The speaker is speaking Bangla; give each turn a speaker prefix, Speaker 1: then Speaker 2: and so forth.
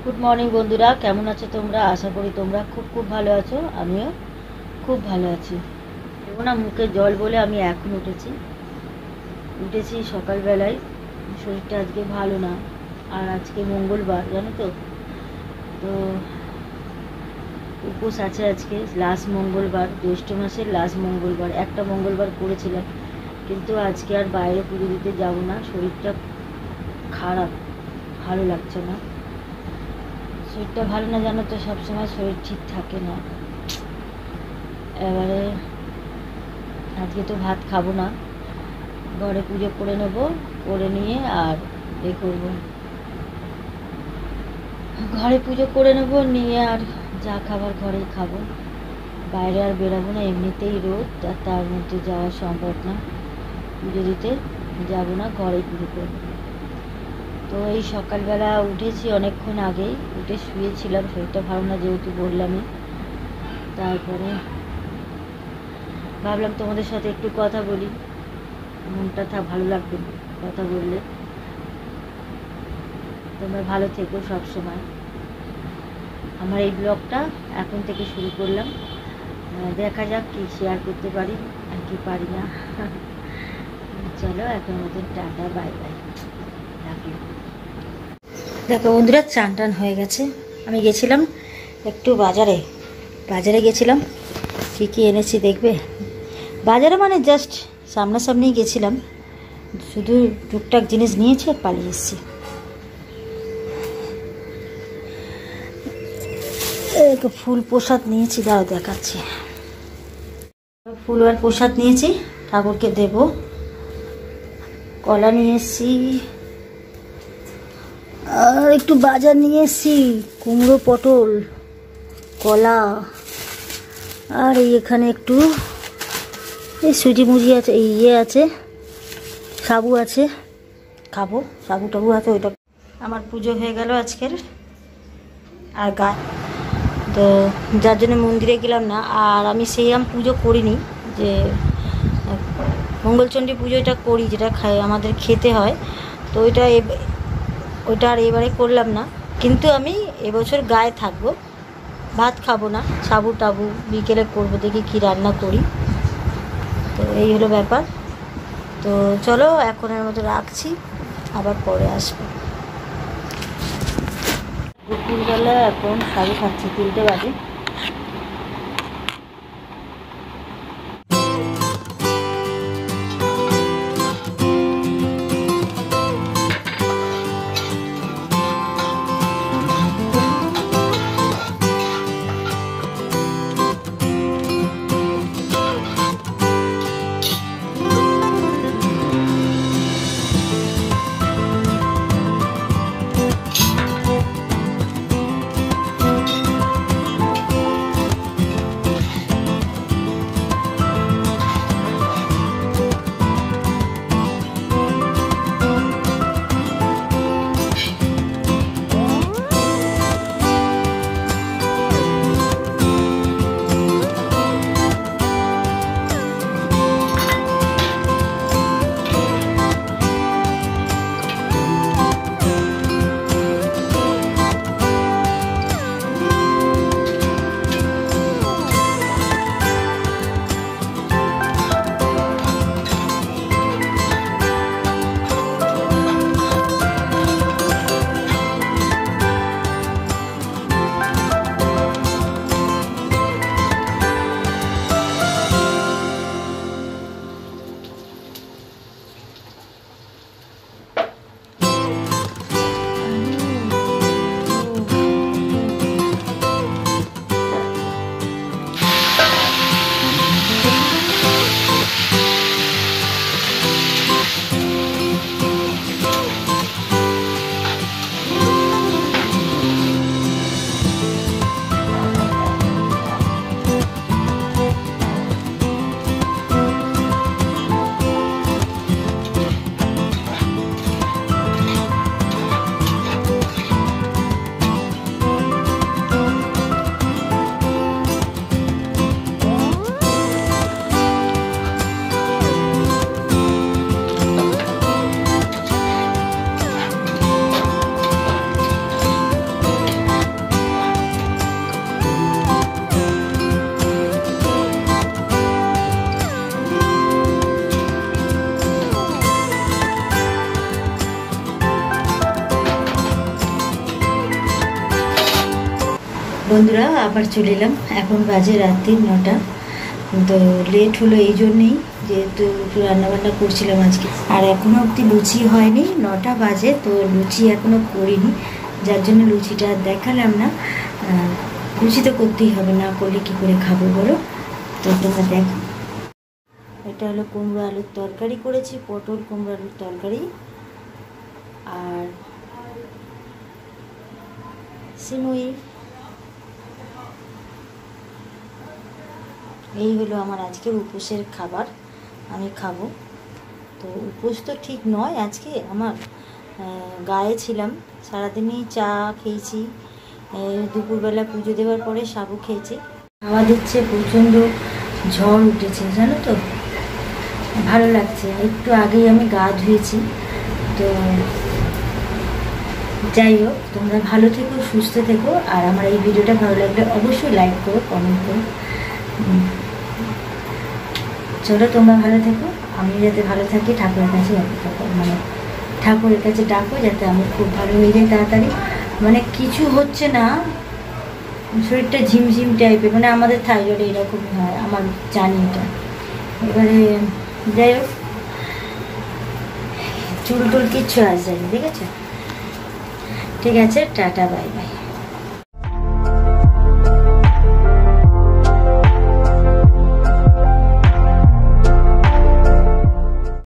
Speaker 1: गुड मर्निंग बंधुरा केमन आछो तोमरा आशा करी तोमरा खूब भालो आछो आमिओ खूब भालो आछि। देखो ना मुखे जल बोले आमी एखन उठेছি सकाल बेलाय शरीरटा आजके भालो ना और आजके मंगलबार जानो तो उपवास आछे आजके लास्ट मंगलबार ज्येष्ठ मासेर लास्ट मंगलबार एकटा मंगलबार करेছিলাম किन्तु आजके आर बाइरे पुजो दिते जाबो ना शरीरटा खाराप भालो लागছে ना शरीरटा भालो ना जानो तो सब समय शरीर ठीक थाके ना एबारे आजके तो भात खाबो ना घरे पुजो करे नेब करे निये आर ए करब घरे पुजो करे नेब निये आर जा खाबार घरेई खाबो बाइरे आर बेराबो ना एमनितेई रोद आर तार मধ্যে যাওয়া সম্ভব না পুজো দিতে যাবো না ঘরেই পুজো করব। तो এই সকালবেলা উঠেছি অনেকক্ষণ আগেই উঠে শুয়েছিলাম শরীরটা ভালো না যেহেতু বললামই তারপরে ভাবলাম তোমাদের সাথে একটু কথা বলি মনটা ভালো লাগবে কথা বললে তোমরা ভালো থেকো সব সময়। আমার এই ব্লগটা এখন থেকে শুরু করলাম দেখা যাক কি শেয়ার করতে পারি আর কি পারি না চলো এখন মতন টাটা বাই বাই রাখলাম। দেখো বন্ধুরা চান টান হয়ে গেছে আমি গেছিলাম একটু বাজারে গেছিলাম কি কি এনেছি দেখবে বাজারে মানে জাস্ট সামনাসামনি গেছিলাম শুধু টুকটাক জিনিস নিয়েছি আর পালিয়ে এসেছি। ফুল প্রসাদ নিয়েছি দাও দেখাচ্ছি ফুল আর প্রসাদ নিয়েছি ঠাকুরকে দেব কলা নিয়ে এসেছি আর একটু বাজার নিয়ে এসেছি কুমড়ো পটল কলা আর এখানে একটু এই সুজি মুজি আছে এই ইয়ে আছে সাবু আছে খাবো সাবু টাবু আছে ওইটা আমার পুজো হয়ে গেল আজকের আর তো যার জন্য মন্দিরে গেলাম না আর আমি সেইরকম পুজো করিনি যে মঙ্গলচণ্ডী পুজোটা করি যেটা আমাদের খেতে হয় তো ওইটা আর এবারে করলাম না কিন্তু আমি এবছর গায়ে থাকবো ভাত খাবো না সাবু টাবু বিকেলে করবো দেখি কি রান্না করি তো এই হলো ব্যাপার। তো চলো এখনের মতো রাখছি আবার পরে আসবো। দুপুরবেলা এখন 3:30 বাজে বন্ধুরা আবার চলে এলাম। এখন বাজে রাত্রি 9টা। তো লেট হলো এই জন্যেই, যেহেতু একটু রান্নাবান্না করছিলাম আজকে, আর এখনও অবধি লুচি হয়নি। 9টা বাজে, তো লুচি এখনও করিনি, যার জন্য লুচিটা দেখালাম না। লুচি তো করতেই হবে, না করলে কী করে খাবো বলো? তো তোমরা দেখো। এটা হলো কুমড়ো আলুর তরকারি করেছি, পটল কুমড়ো আলুর তরকারি, আর সিমুই। এই হলো আমার আজকের উপোসের খাবার, আমি খাবো। তো উপোস তো ঠিক নয় আজকে আমার, গায়ে ছিলাম সারাদিনই, চা খেয়েছি, দুপুরবেলা পুজো দেওয়ার পরে সাবু খেয়েছি। হাওয়া দিচ্ছে, প্রচণ্ড ঝড় উঠেছে জানো তো, ভালো লাগছে। একটু আগেই আমি গা ধুয়েছি। তো যাই হোক, তোমরা ভালো থেকো, সুস্থ থেকো, আর আমার এই ভিডিওটা ভালো লাগলে অবশ্যই লাইক করো, কমেন্ট করো। চলো তোমরা ভালো থেকো, আমি যাতে ভালো থাকি, ঠাকুরের কাছে মানে ঠাকুরের কাছে ডাকো যাতে আমি খুব ভালো হয়ে যাই তাড়াতাড়ি। মানে কিছু হচ্ছে না, শরীরটা ঝিমঝিম টাইপের, মানে আমাদের থাইরয়েড এরকমই হয়, আমার জানি এটা। এবারে যাই হোক, চুল টুল কিচ্ছু আসে যায়নি, ঠিক আছে? ঠিক আছে, টাটা, বাই বাই।